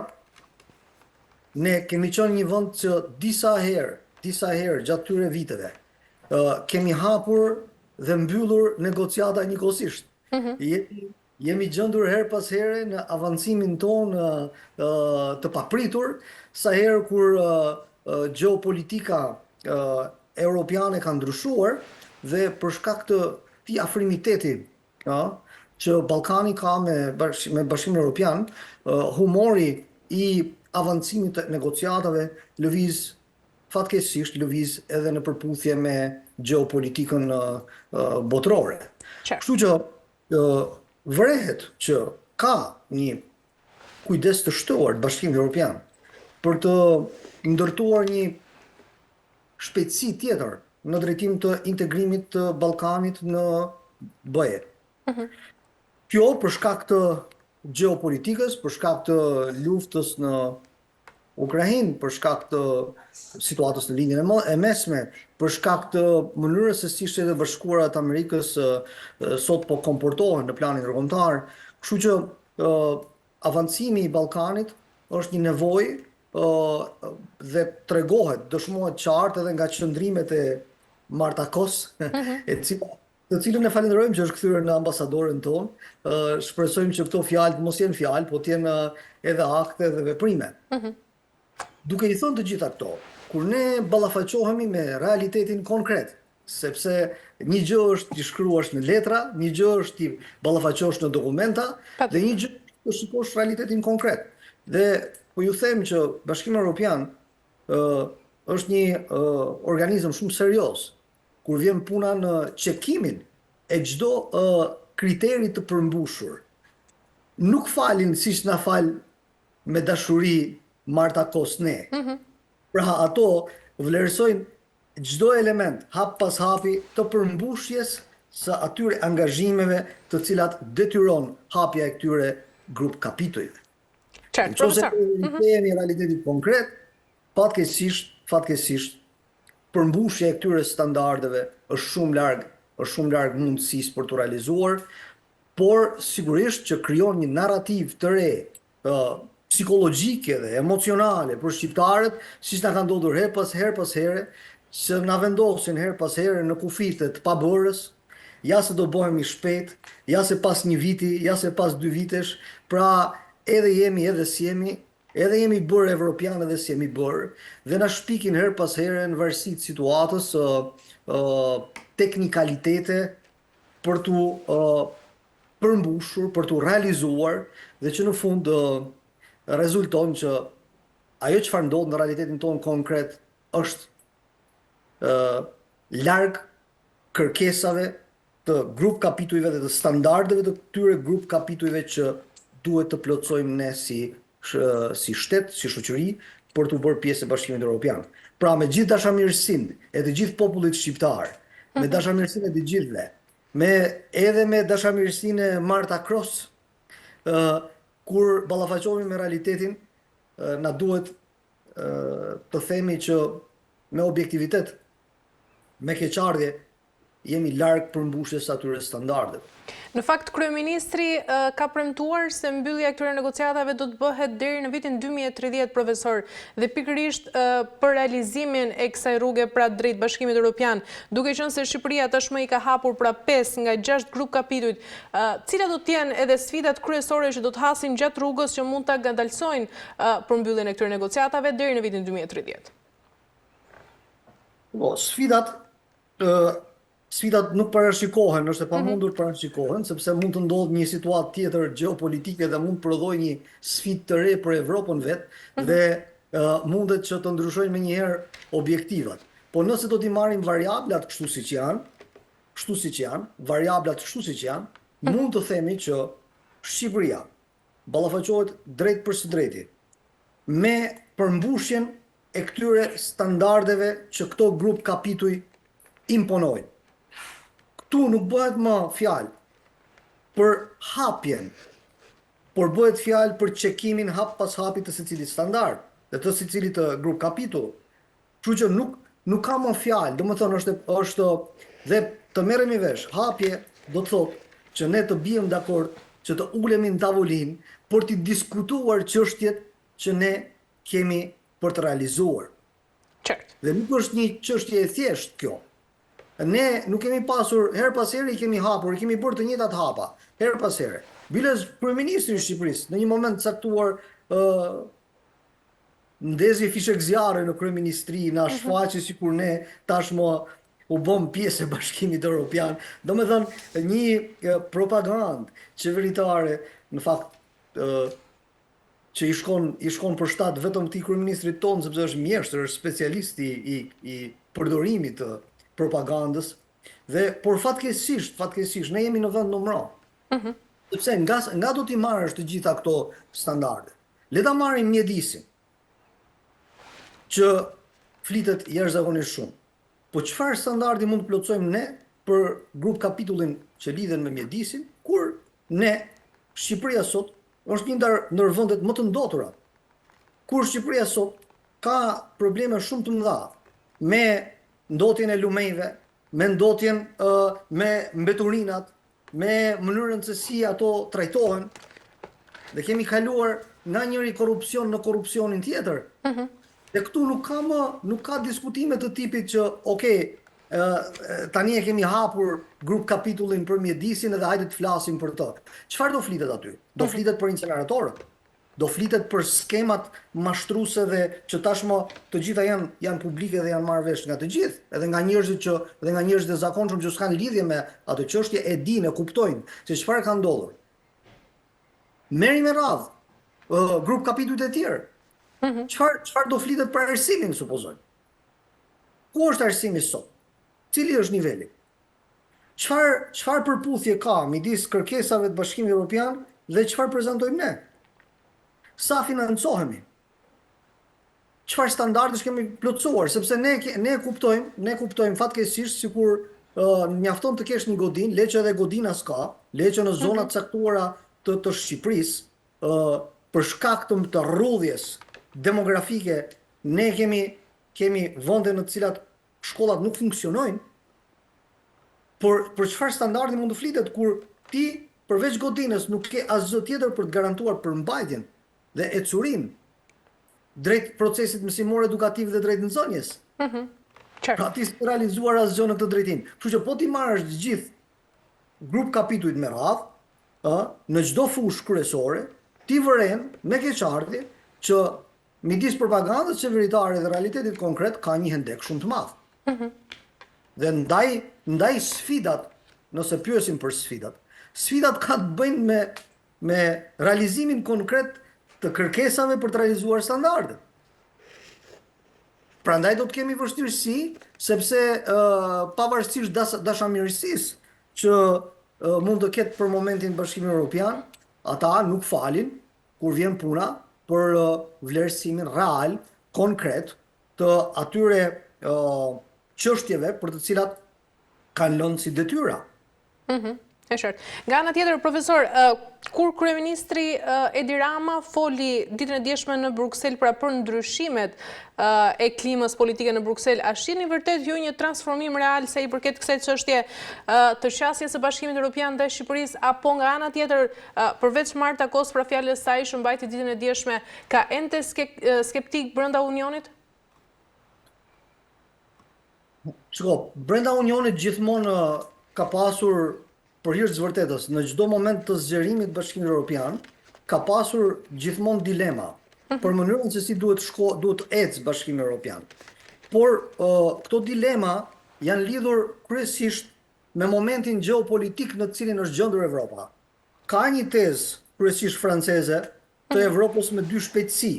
ne kemi qenë një vend që disa herë gjatë tyre viteve kemi hapur dhe mbyllur negociata njëkohësisht. Jemi gjendur her pas here në avancimin ton të papritur, sa herë kur gjeopolitika europiane ka ndryshuar dhe për shkak të këtij afrimiteti që Ballkani ka me Bashkimin Evropian, humori i avancimit të negociatave fatkeqësisht lëviz edhe në përputhje me gjeopolitikën botërore. Kështu që vërehet që ka një kujdes të shtuar të Bashkimit Evropian për të ndërtuar një shpejtësi tjetër në drejtim të integrimit të Ballkanit në BE. Kjo për shkak të gjeopolitikës, për shkak të luftës në Ukrainë, për shkak të situatës në lindjen e mesme, për shkak të mënyrës se si Shtetet e Bashkuara të Amerikës sot po komportohen në planin ndërkombëtar, kështu që avancimi i Ballkanit është një nevojë dhe tregohet, dëshmohet qartë edhe nga qëndrimet e Marta Kos, të cilën e falenderojmë që është kthyer në ambasadoren tonë. Shpresojmë që këto fjalë mos jenë fjalë, po të jenë edhe akte dhe veprime. Duke i thënë të gjitha këto, kur ne ballafaqohemi me realitetin konkret, sepse një gjë është të shkruash në letra, një gjë është të ballafaqosh në dokumenta, dhe një gjë është të shikosh realitetin konkret. Dhe po ju them që Bashkimi Evropian është një organizëm shumë serioz, kur vjen puna në çekimin e çdo kriteri të përmbushur. Nuk falin siç na fal me dashuri Marta Kosne. Pra ato vlerësojnë çdo element hap pas hapi të përmbushjes së atyre angazhimeve të cilat detyron hapja e këtyre grup kapitujve. Nëse kemi realitetin konkret, fatkeqësisht përmbushja e këtyre standardeve është shumë larg mundësisë për të realizuar, por sigurisht që krijon një narrativ të re, psikologjike dhe emocionale për shqiptarët, siç na ka ndodhur her pas here, që na vendosin her pas here në kufite të pabërës, ja se do bëhemi shpejt, ja se pas një viti, ja se pas 2 vitesh, pra edhe jemi edhe si jemi, edhe jemi bërë evropian edhe si jemi bërë, dhe na shpikin her pas here në varësi të situatës teknikalitete për tu përmbushur, për tu realizuar, dhe që në fund rezulton që ajo çfarë ndodh në realitetin tonë konkret është larg kërkesave të grup kapitujve dhe të standardeve të këtyre grup kapitujve që duhet të plotësojmë ne si shtet, si shoqëri, për të bërë pjesë e Bashkimit Evropian. Pra me gjithë dashamirësinë e të gjithë popullit shqiptar, me dashamirësinë e të gjithëve, edhe me dashamirësinë e Marta Kos, kur ballafaqohemi me realitetin, na duhet të themi që me objektivitet, me keqardhje, jemi larg përmbushjes atyre standardeve.
Në fakt, Kryeministri ka premtuar se mbyllja e këtyre negociatave do të bëhet deri në vitin 2030, profesor, dhe pikërisht për realizimin e kësaj rruge pra drejt Bashkimit Evropian, duke qenë se Shqipëria tashmë i ka hapur pra 5 nga 6 grup kapitujt, cilat do të jenë edhe sfidat kryesore që do të hasin gjatë rrugës që mund ta ngadalsojnë përmbylljen e këtyre negociatave deri në vitin 2030?
Sfidat nuk parashikohen, është e pamundur të parashikohen, sepse mund të ndodhë një situatë tjetër gjeopolitike dhe mund të prodhojë një sfidë të re për Evropën vetë dhe mundet që të ndryshojnë menjëherë objektivat. Po nëse do t'i marrim variablat kështu siç janë, variablat kështu siç janë, mund të themi që Shqipëria ballafaqohet drejt për së drejti me përmbushjen e këtyre standardeve që këto grup kapituj imponojnë. Këtu nuk bëhet më fjalë për hapjen por bëhet fjalë për çekimin hap pas hapi të secilit standard dhe të secilit grup kapitull. Kështu që nuk ka më fjalë, domethënë është dhe të merremi vesh. Hapje do të thotë që ne të bijmë dakord që të ulemi në tavolinë për të diskutuar çështjet që ne kemi për të realizuar.
Qartë.
Dhe nuk është një çështje e thjeshtë kjo. Ne nuk kemi pasur, her pas here i kemi hapur, i kemi bërë të njëjtat hapa, her pas here. Biles kryeministri i Shqipërisë në një moment caktuar ndezi fishek zjarre në kryeministri, na shfaqi sikur ne tashmë u bëm pjesë e Bashkimit Evropian. Domethënë një propagandë qeveritare, në fakt që i shkon për shtat vetëm këtij kryeministrit ton, sepse është mjeshtër, është specialist i përdorimit të propagandës, por fatkeqësisht ne jemi në vend numëro. Sepse nga do t'i marrësh të gjitha këto standarde. Le ta marrim mjedisin, që flitet jashtëzakonisht shumë. Po çfarë standardi mund të plotësojmë ne për grup kapitullin që lidhen me mjedisin, kur ne, Shqipëria sot, është një ndër vendet më të ndotura, kur Shqipëria sot ka probleme shumë të mëdha me ndotjen e lumejve, me ndotjen me mbeturinat, me mënyrën se si ato trajtohen, dhe kemi kaluar nga njëri korrupsion në korrupsionin tjetër. Dhe këtu nuk ka diskutime të tipit që, tani e kemi hapur grup kapitullin për mjedisin edhe hajde të flasim për të. Çfarë do flitet aty? Do flitet për inceneratorët? Do flitet për skemat mashtruese dhe që tashmë të gjitha janë publike dhe janë marrë vesh nga të gjithë, edhe nga njerëzit e zakonshëm që s'kan lidhje me ato çështje, e dinë, e kuptojnë se çfarë ka ndodhur. Merri me radhë grup kapitujt e tjerë. Çfarë do flitet për arsimin, supozojmë? Ku është arsimi sot? Cili është niveli? Çfarë përputhje ka midis kërkesave të Bashkimit Evropian dhe çfarë prezantojmë ne? Sa financohemi? Çfarë standardesh kemi plotësuar? Sepse ne kuptojmë fatkeqësisht sikur mjafton të kesh një godinë, le që edhe godina s'ka, le që në zonat caktuara të Shqipërisë për shkak të rrudhjes demografike ne kemi vende në të cilat shkollat nuk funksionojnë. Por për çfarë standardi mund të flitet kur ti përveç godinës nuk ke asgjë tjetër për të garantuar përmbajtjen dhe ecurim drejt procesit mësimor edukativ dhe drejt nxënjes. Pra ti s'ke realizuar asgjë në këtë drejtim. Kështu që po ti marrësh të gjithë grup kapitujt me radhë, në çdo fushë kryesore, ti vëren me keqardhje që midis propagandës qeveritare dhe realitetit konkret ka një hendek shumë të madh. Dhe ndaj sfidat, nëse pyesim për sfidat ka të bëjnë me realizimin konkret të kërkesave për të realizuar standardet. Prandaj do të kemi vështirësi, sepse pavarësisht dashamirësisë që mund të ketë për momentin Bashkimi Evropian, ata nuk falin kur vjen puna për vlerësimin real, konkret të atyre çështjeve për të cilat kanë lënë si detyra.
E qartë. Nga ana tjetër, profesor, kur kryeministri Edi Rama foli ditën e djeshme në Bruksel për ndryshimet e klimës politike në Bruksel, a shihni vërtet ju një transformim real sa i përket kësaj çështje të qasjes së Bashkimit Evropian ndaj Shqipërisë, apo nga ana tjetër, përveç Marta Kos për fjalën e saj që mbajti ditën e djeshme, ka ente skeptik brenda Unionit?
Shiko, brenda Unionit gjithmonë ka pasur, për hir të vërtetës, në çdo moment të zgjerimit Bashkimit Evropian, ka pasur gjithmonë dilema për mënyrën se si duhet të ecë Bashkimi Evropian. Por këto dilema janë lidhur kryesisht me momentin gjeopolitik në të cilin është gjendur Evropa. Ka një tezë kryesisht franceze të Evropës me dy shpejtësi.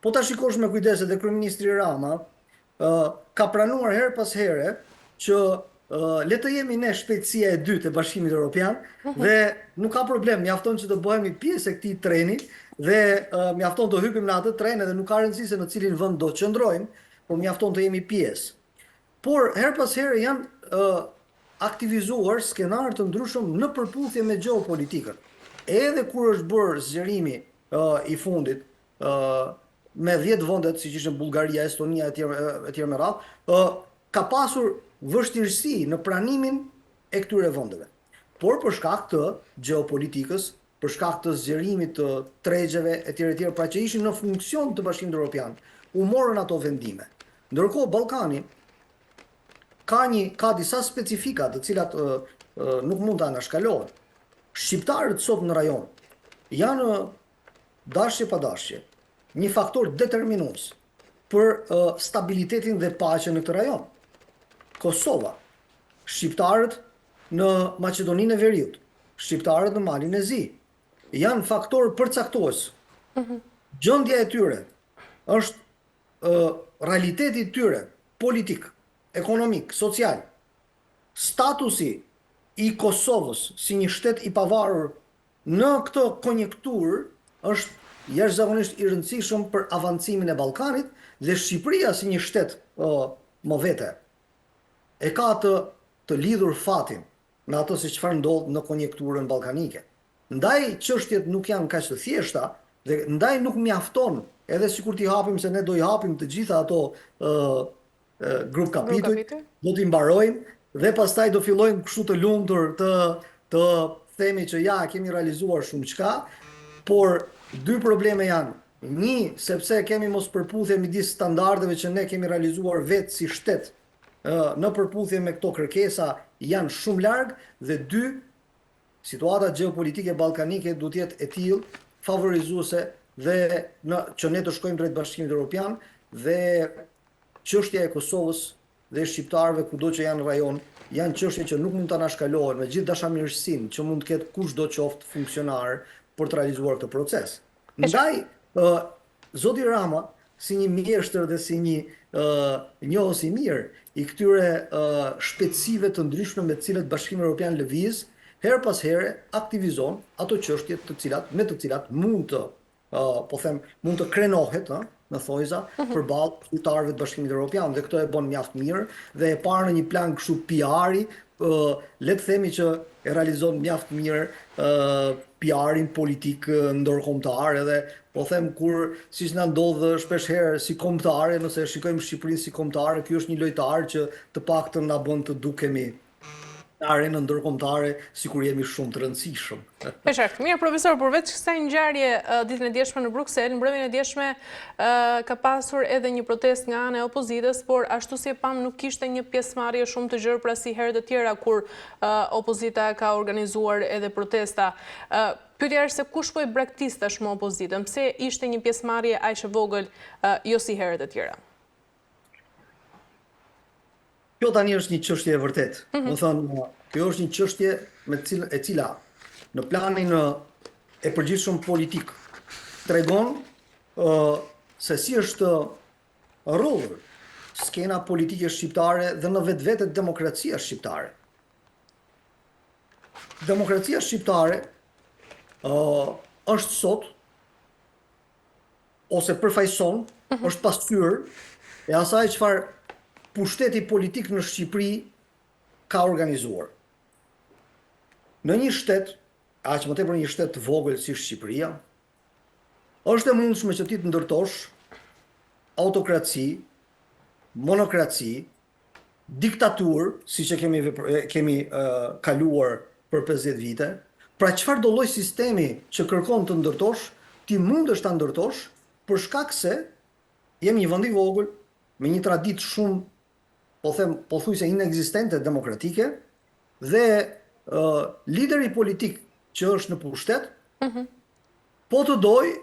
Po ta shikosh me kujdes edhe kryeministri Rama ka pranuar her pas here që le të jemi ne shpejtësia e dytë e Bashkimit Evropian dhe nuk ka problem, mjafton që të bëhemi pjesë e këtij treni dhe mjafton të hypim në atë tren dhe nuk ka rëndësi se në cilin vend do qëndrojmë, por mjafton të jemi pjesë. Por her pas here janë aktivizuar skenarë të ndryshëm në përputhje me gjeopolitikën. edhe kur është bërë zgjerimi i fundit me 10 vendet, siç ishte Bullgaria, Estonia etj me radhë, ka pasur vështirësi në pranimin e këtyre vendeve. Por për shkak të gjeopolitikës, për shkak të zgjerimit të tregjeve etj, pra që ishin në funksion të Bashkimit Evropian, u morën ato vendime. Ndërkohë Ballkani ka disa specifika të cilat nuk mund ta anashkalohen. Shqiptarët sot në rajon janë dashje pa dashje një faktor determinues për stabilitetin dhe paqen në këtë rajon. Kosova, shqiptarët në Maqedoninë e Veriut, shqiptarët në Malin e Zi, janë faktor përcaktues. Gjendja e tyre është realiteti i tyre politik, ekonomik, social. Statusi i Kosovës si një shtet i pavarur në këtë konjunkturë është jashtëzakonisht i rëndësishëm për avancimin e Ballkanit dhe Shqipëria si një shtet më vete e ka të lidhur fatin me ato se çfarë ndodh në konjunkturën ballkanike. Ndaj çështjet nuk janë kaq të thjeshta dhe ndaj nuk mjafton edhe sikur t'i hapim se ne do i hapim të gjitha ato grup kapituj, do t'i mbarojmë dhe pastaj do fillojmë kështu të lumtur të themi që ja kemi realizuar shumë çka, por dy probleme janë. Një, sepse kemi mos përputhje midis standardeve që ne kemi realizuar vetë si shtet në përputhje me këto kërkesa janë shumë larg, dhe dy, situata gjeopolitike ballkanike duhet jetë e tillë favorizuese dhe që ne të shkojmë drejt Bashkimit Evropian, dhe çështja e Kosovës dhe shqiptarëve kudo që janë në rajon janë çështje që nuk mund ta anashkalohen me gjithë dashamirësinë që mund të ketë kushdo qoftë funksionar për të realizuar këtë proces. Ndaj, Zoti Rama, si një mjeshtër dhe si një njohës i mirë i këtyre shpejtësive të ndryshme me të cilët Bashkimi Evropian lëviz, her pas here aktivizon ato çështje me të cilat mund të krenohet, në thojza, përballë qytetarëve të Bashkimit Evropian, dhe këto e bën mjaft mirë dhe e parë në një plan kështu PR-i, le të themi që e realizon mjaft mirë PR-in politik ndërkombëtar, edhe po them kur siç na ndodh shpesh herë si kombëtare, nëse shikojmë Shqipërinë si kombëtare, ky është një lojtar që të paktën na bën të dukemi në arenën ndërkombëtare sikur jemi shumë të rëndësishëm.
Me qartë. Mirë, profesor, përveç kësaj ngjarje ditën e djeshme në Bruksel, mbrëmjen e djeshme ka pasur edhe një protestë nga ana e opozitës, por ashtu si e pam nuk kishte një pjesëmarrje shumë të gjerë pra si herët e tjera kur opozita ka organizuar edhe protesta. Pyetja është se kush po i braktis tashmë opozitën? Pse ishte një pjesëmarrje aq e vogël jo si herët e tjera?
Kjo tani është një çështje e vërtetë. Do thënë, kjo është një çështje e cila në planin e përgjithshëm politik tregon se si është rrugë skena politike shqiptare dhe në vetvete demokracia shqiptare. Demokracia shqiptare është sot ose përfaqëson, është pasqyrë e asaj çfarë pushteti politik në Shqipëri ka organizuar. Në një shtet, aq më tepër një shtet të vogël si Shqipëria, është e mundshme që ti të ndërtosh autokraci, monokraci, diktaturë, siç e kemi kaluar për 50 vite. Pra çfarë do lloj sistemi që kërkon të ndërtosh, ti mundesh ta ndërtosh për shkak se jemi një vend i vogël me një traditë shumë pothuajse inekzistente demokratike, dhe lideri politik që është në pushtet, po të doj,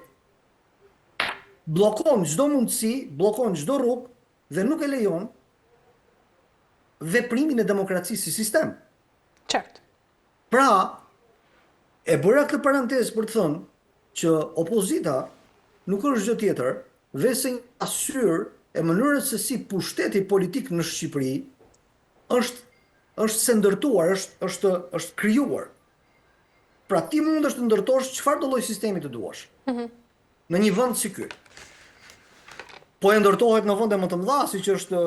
bllokon çdo mundësi, bllokon çdo rrugë dhe nuk e lejon veprimin e demokracisë si sistem.
Qartë.
Pra, e bëra këtë parantezë për të thënë që opozita nuk është gjë tjetër veçse një asyr e mënyrës se si pushteti politik në Shqipëri është se ndërtuar, është krijuar. Pra ti mundesh të ndërtosh çfarë do lloj sistemi të duash. Në një vend si ky. Po e ndërtohet në vende më të mëdha, siç është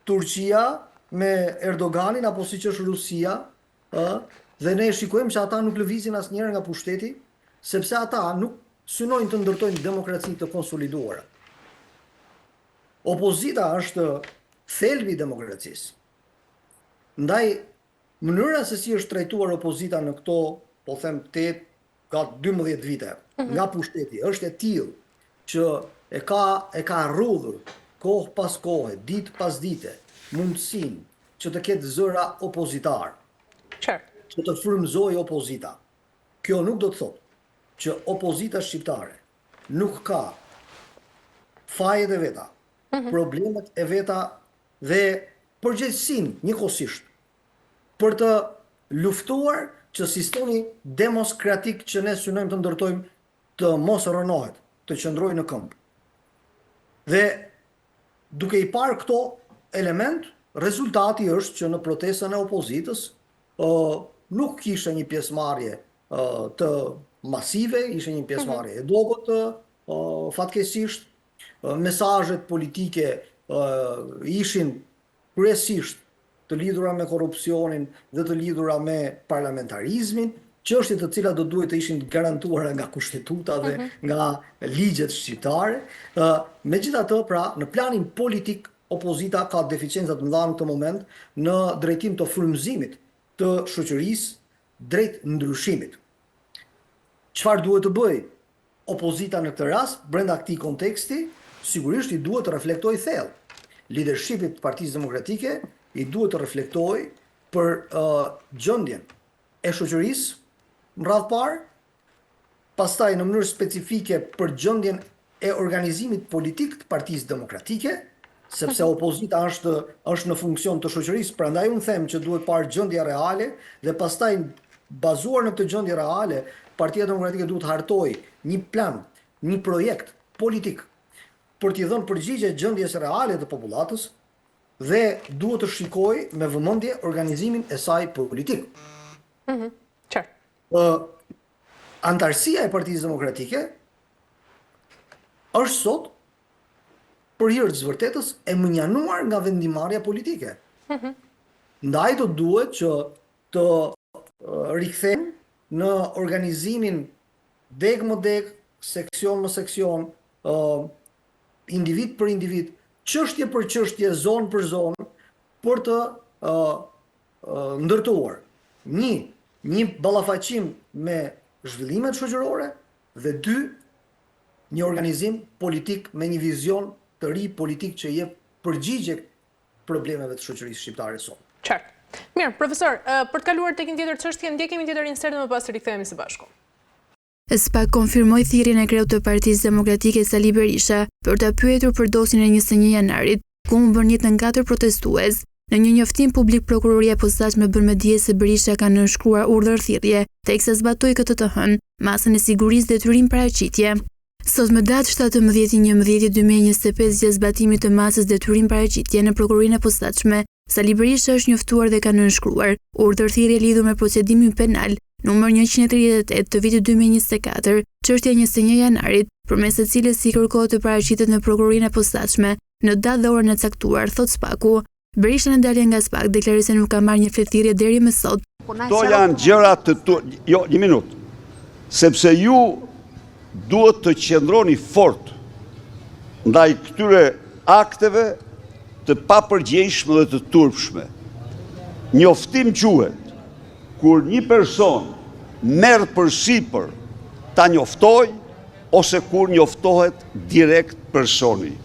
Turqia me Erdoganin, apo siç është Rusia, dhe ne shikojmë që ata nuk lëvizin asnjëherë nga pushteti, sepse ata nuk synojnë të ndërtojnë demokraci të konsoliduara. Opozita është thelbi i demokracisë. Ndaj, mënyra se si është trajtuar opozita në këto, po them 8, ka 12 vite nga pushteti, është e tillë që e ka rrudhur kohë pas kohe, ditë pas dite, mundësinë që të ketë zëra opozitar, që të frymëzojë opozita. Kjo nuk do të thotë që opozita shqiptare nuk ka fajet e veta, problemet e veta dhe përgjegjësinë njëkohësisht për të luftuar që sistemi demokratik që ne synojmë të ndërtojmë të mos rënohet, të qëndrojë në këmbë. Dhe duke i parë këto element, rezultati është që në protestën e opozitës nuk kishte një pjesëmarrje të masive, ishte një pjesëmarrje e dogot fatkeqësisht. Mesazhet politike ishin kryesisht të lidhura me korrupsionin dhe të lidhura me parlamentarizmin, çështje të cilat do duhet të ishin garantuara nga kushtetuta dhe nga ligjet shqiptare. Megjithatë, pra, në planin politik, opozita ka deficienca të mëdha në këtë moment në drejtim të frymëzimit të shoqërisë drejt ndryshimit. Çfarë duhet të bëjë opozita në këtë rast, brenda këtij konteksti? Sigurisht i duhet të reflektojë thellë. Leadershipit të Partisë Demokratike i duhet të reflektojë për gjendjen e shoqërisë në radhë parë, pastaj në mënyrë specifike për gjendjen e organizimit politik të Partisë Demokratike, sepse opozita është në funksion të shoqërisë, prandaj unë them që duhet parë gjendja reale dhe pastaj bazuar në këtë gjendje reale, Partia Demokratike duhet hartojë një plan, një projekt politik për t'i dhënë përgjigje gjendjes reale të popullatës dhe duhet të shikojë me vëmendje organizimin e saj politik. Antarësia e Partisë Demokratike është sot për hir të së vërtetës e mënjanuar nga vendimarrja politike. Ndaj do duhet që të rikthejmë në organizimin deg më deg, seksion më seksion, individ për individ, çështje për çështje, zonë për zonë, për të ndërtuar një ballafaqim me zhvillimet shoqërore dhe 2, një organizim politik me një vizion të ri politik që jep përgjigje problemeve të shoqërisë shqiptare sot.
Qartë. Mirë, profesor, për të kaluar tek një tjetër çështje, ndjekim një tjetër insert dhe më pas rikthehemi së bashku.
SPAK konfirmoi thirrjen e kreut të Partisë Demokratike Sali Berisha për të pyetur për dosjen e 21 janarit, ku u bën jetë në 4 protestues. Në një njoftim publik, prokuroria e posaçme bën me dije se Berisha ka nënshkruar urdhër thirrje, teksa zbatoi këtë të hënë masën e sigurisë detyrim paraqitje. Sot më datë 17/11/2025 gjatë zbatimit të masës detyrim paraqitje në prokurorinë e posaçme, Sali Berisha është njoftuar dhe ka nënshkruar urdhër thirrje lidhur me procedimin penal numër 138 të vitit 2024, çështja 21 janarit, përmes së cilës si kërkohet të paraqitet në prokurorinë e posaçme në datë dhe orën e caktuar, thot SPAK-u. Berisha në dalje nga SPAK deklaroi se nuk ka marrë një fletëthirrje deri më sot.
Kto janë gjërat jo, një minutë. Sepse ju duhet të qëndroni fort ndaj këtyre akteve të papërgjegjshme dhe të turpshme. Njoftim quhet kur një person merr përsipër ta njoftoj ose kur njoftohet direkt personi.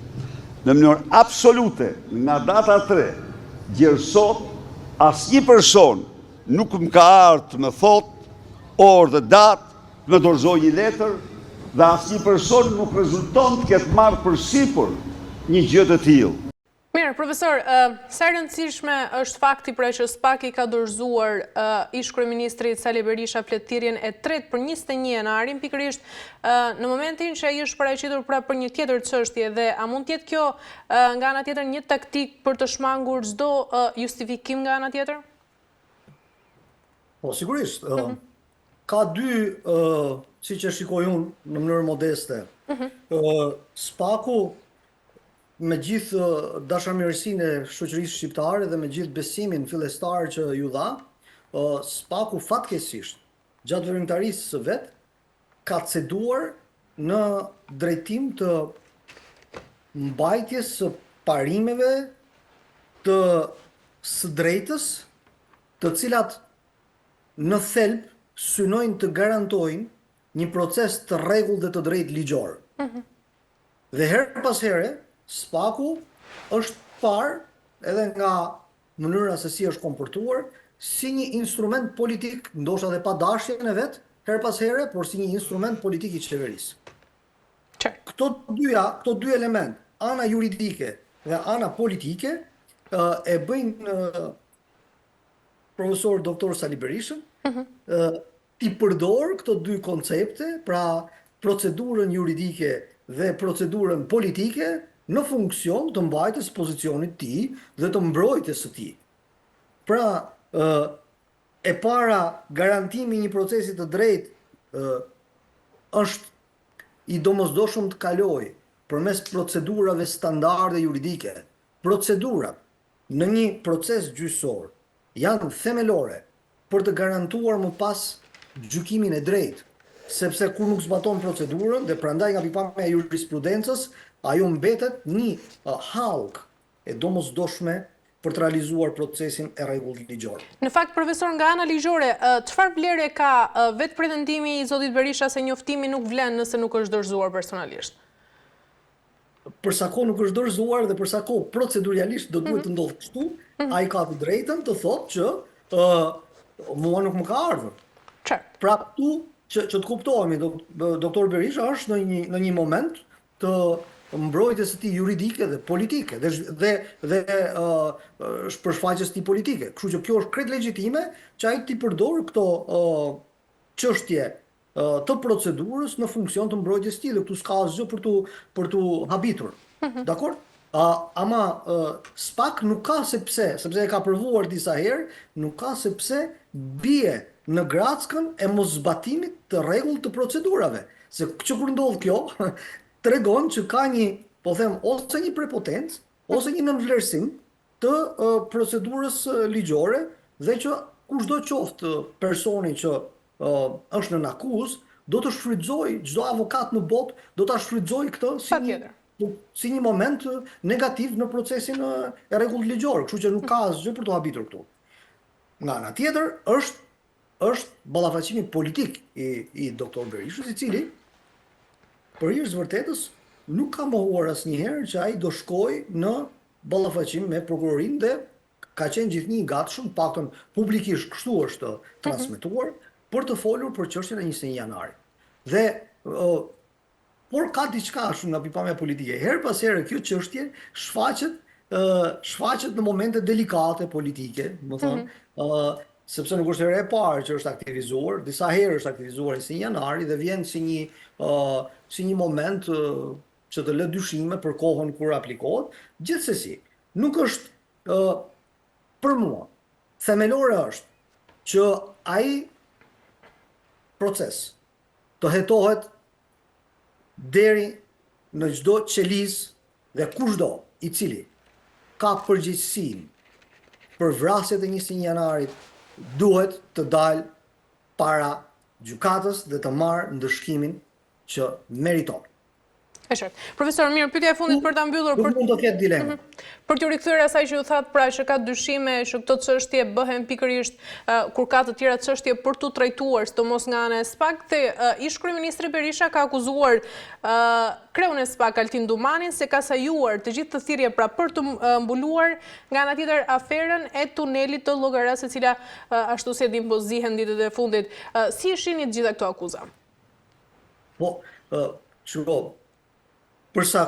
Në mënyrë absolute, nga data 3 gjersot, asnjë person nuk më ka ardhur të më thotë orë dhe datë, të më dorëzoj një letër, dhe asnjë person nuk rezulton të ketë marrë përsipër një gjë të tillë.
Mirë, profesor, sa rëndësishme është fakti pra që SPAK i ka dorëzuar ish kryeministrit Sali Berisha fletëthirrjen e 3 për 21 janarin, pikërisht në momentin që ai është paraqitur pra për një tjetër çështje, dhe a mund të jetë kjo nga ana tjetër një taktik për të shmangur çdo justifikim nga ana tjetër?
Po, sigurisht. Ka dy, siç e shikoj unë në mënyrë modeste. SPAK-u me gjithë dashamirësinë e shoqërisë shqiptare dhe me gjithë besimin fillestar që ju dha, SPAK-u fatkesisht gjatë veprimtarisë së vet ka ceduar në drejtim të mbajtjes së parimeve të së drejtës, të cilat në thelb synojnë të garantojnë një proces të rregullt dhe të drejtë ligjor. Dhe her pas here, SPAK-u është parë edhe nga mënyra se si është komportuar, si një instrument politik, ndoshta edhe pa dashjen e vet, her pas here, por si një instrument politik i qeverisë. Këto dy element, ana juridike dhe ana politike, e bëjnë profesor doktor Sali Berishën, ti përdor këto dy koncepte, pra procedurën juridike dhe procedurën politike, në funksion të mbajtjes pozicionit të tij dhe të mbrojtjes së tij. Pra, e para, garantimi i një procesi të drejtë është i domosdoshëm të kalojë përmes procedurave standarde juridike. Procedurat në një proces gjyqësor janë themelore për të garantuar më pas gjykimin e drejtë, sepse kur nuk zbaton procedurën dhe prandaj nga pikpamja e jurisprudencës, ajo mbetet një hallk e domosdoshme për të realizuar procesin e rregullt ligjor.
Në fakt, profesor, nga ana ligjore, çfarë vlere ka vetë pretendimi i zotit Berisha se njoftimi nuk vlen nëse nuk është dorëzuar personalisht?
Për sa kohë nuk është dorëzuar dhe për sa kohë proceduralisht do duhet të ndodhë kështu, ai ka të drejtën të thotë që mua nuk më ka ardhur. Pra këtu që të kuptohemi, doktor Berisha është në një moment të mbrojtjes së tij juridike dhe politike dhe përshfaqjes së tij politike. Kështu që kjo është krejt legjitime që ai të përdorë këto çështje të procedurës në funksion të mbrojtjes së tij, dhe këtu s'ka asgjë për tu habitur. Dakor? Ama SPAK nuk ka sepse e ka provuar disa herë, nuk ka sepse bie në grackën e moszbatimit të rregullt të procedurave. Se që kur ndodh kjo, tregon që ka një, po them, ose një prepotencë, ose një nënvlerësim të procedurës ligjore, dhe që kushdo qoftë personi që është në akuzë, do të shfrytëzoj, çdo avokat në botë do ta shfrytëzoj këtë si një moment negativ në procesin e rregullt ligjor, kështu që nuk ka asgjë për të habitur këtu. Nga ana tjetër është ballafaqimi politik i doktor Berishës, i cili për hir të vërtetës nuk ka mohuar asnjëherë që ai do shkojë në ballafaqim me prokurorinë dhe ka qenë gjithnjë i gatshëm, paktën publikisht kështu është transmetuar, për të folur për çështjen e 21 janarit. Dhe por ka diçka shumë nga pikpamja politike. Her pas here kjo çështje shfaqet në momente delikate politike, më thënë, sepse nuk është hera e parë që është aktivizuar, disa herë është aktivizuar 21 janari dhe vjen si një moment që të lë dyshime për kohën kur aplikohet. Gjithsesi, nuk është për mua, themelore është që ai proces të hetohet deri në çdo qelizë dhe kushdo i cili ka përgjegjësinë për vrasjet e 21 janarit duhet të dalë para gjykatës dhe të marrë ndëshkimin që meriton.
E qartë. Profesor, mirë, pyetja e fundit për ta mbyllur,
mund të ketë dilemë.
Për t'ju rikthyer asaj që ju thatë, pra që ka dyshime që këto çështje bëhen pikërisht kur ka të tjera çështje për tu trajtuar, sidomos nga ana e SPAK, dhe ish-kryeministri Berisha ka akuzuar kreun e SPAK Altin Dumanin se ka sajuar të gjithë të thirrje pra për të mbuluar nga ana tjetër aferën e tunelit të Llogaras, e cila ashtu si e dim po zihen ditët e fundit. Si e shihni të gjitha këto akuza?
Po, përsa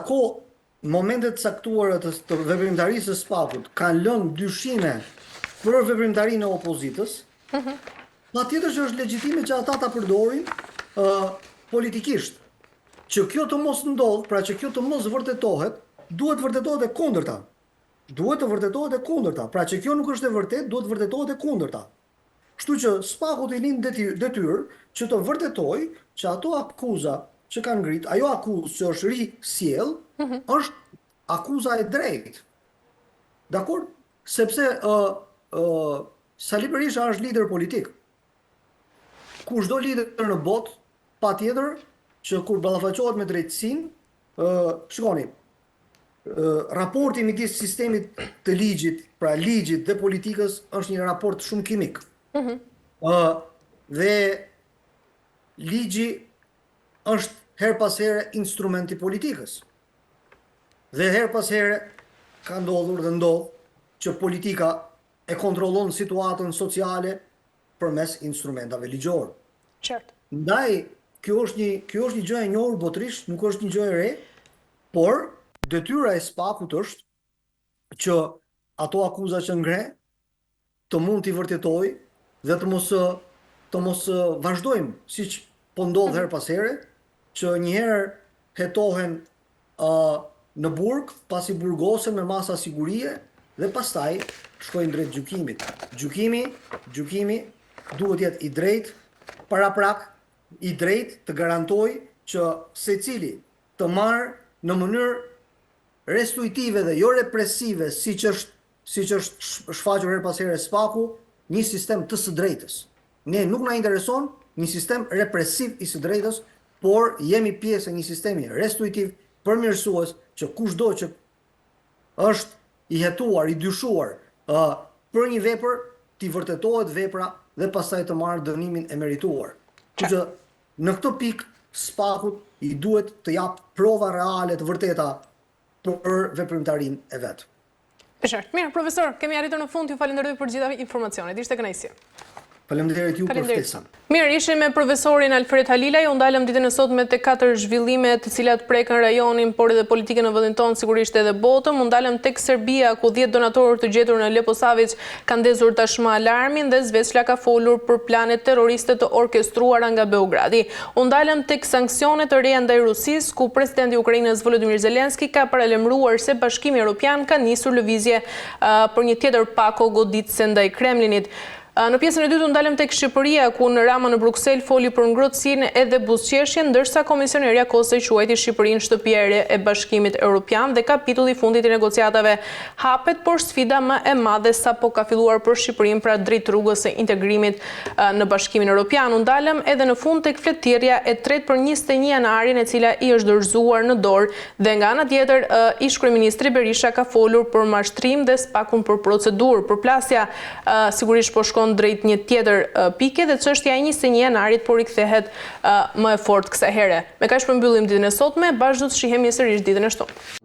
momentet caktuara të veprimtarisë së SPAK-ut kanë lënë dyshime për veprimtarinë e opozitës, patjetër që është legjitime që ata ta përdorin politikisht. Që kjo të mos ndodh, pra që kjo të mos vërtetohet, duhet vërtetohet e kundërta. Duhet të vërtetohet e kundërta. Pra që kjo nuk është e vërtet, duhet vërtetohet e kundërta. Kështu që SPAK-ut i lind detyrë që të vërtetojë që ato akuza që kanë ngrit, ajo akuzë që është risjell, është akuza e drejtë. Dakor? Sepse Sali Berisha është lider politik. Kushdo lider në botë, patjetër që kur ballafaqohet me drejtësinë, shikoni, raporti midis sistemit të ligjit, pra ligjit dhe politikës është një raport shumë kimik. Dhe ligji është her pas here instrumenti politikës. Dhe her pas here ka ndodhur dhe ndodh që politika e kontrollon situatën sociale përmes instrumentave ligjore.
Qartë.
Ndaj, kjo është një gjë e njohur botërisht, nuk është një gjë e re, por detyra e SPAK-ut është që ato akuza që ngre të mund t'i vërtetoj dhe të mos vazhdojmë, siç po ndodh her pas here, që njëherë hetohen në burg, pasi burgosen me masa sigurie dhe pastaj shkojnë drejt gjykimit. Gjykimi duhet jetë i drejtë, paraprak, i drejtë të garantoj që secili të marrë në mënyrë restitutive dhe jo represive, siç është shfaqur her pas here SPAK-u, një sistem të së drejtës. Ne nuk na intereson një sistem represiv i së drejtës, por jemi pjesë e një sistemi restitutiv përmirësues që kushdo që është i hetuar, i dyshuar për një vepër, t'i vërtetohet vepra dhe pastaj të marrë dënimin e merituar. Që në këtë pikë SPAK-ut i duhet të jap prova reale të vërteta për veprimtarinë e vet.
Qartë. Mirë, profesor, kemi arritur në fund, ju falenderoj për gjitha informacionet. Ishte kënaqësi.
Faleminderit ju për ftesën.
Mirë, ishim me profesorin Alfred Halilaj, u ndalëm ditën e sotme te 4 zhvillime të cilat prekën rajonin, por edhe politikën në vendin tonë, sigurisht edhe botën. U ndalëm tek Serbia, ku 10 donatorë të gjetur në Leposavić kanë ndezur tashmë alarmin dhe Zvezda ka folur për planet terroriste të orkestruara nga Beogradi. U ndalëm tek sanksionet të reja ndaj Rusisë, ku presidenti i Ukrainës Volodymyr Zelensky ka paralajmëruar se Bashkimi Evropian ka nisur lëvizje për një tjetër pako goditëse ndaj Kremlinit. Në pjesën e dytë u ndalëm tek Shqipëria, ku në Rama në Bruksel foli për ngrohtësinë edhe buzëqeshjen, ndërsa komisionerja Kosta quajti Shqipërinë shtëpi e re e Bashkimit Evropian dhe kapitulli i fundit i negociatave hapet, por sfida më e madhe sapo ka filluar për Shqipërinë pra drejt rrugës së integrimit në Bashkimin Evropian. U ndalëm edhe në fund tek fletëtirja e tretë për 21 janarin, e cila i është dorëzuar në dorë, dhe nga ana tjetër ish kryeministri Berisha ka folur për mashtrim dhe SPAK-un për procedurë. Përplasja sigurisht po shkon drejt një tjetër pike dhe çështja e 21 janarit por i kthehet më e fortë kësaj here. Me kaq përmbyllim ditën e sotme, bashkë do të shihemi sërish ditën e shtunë.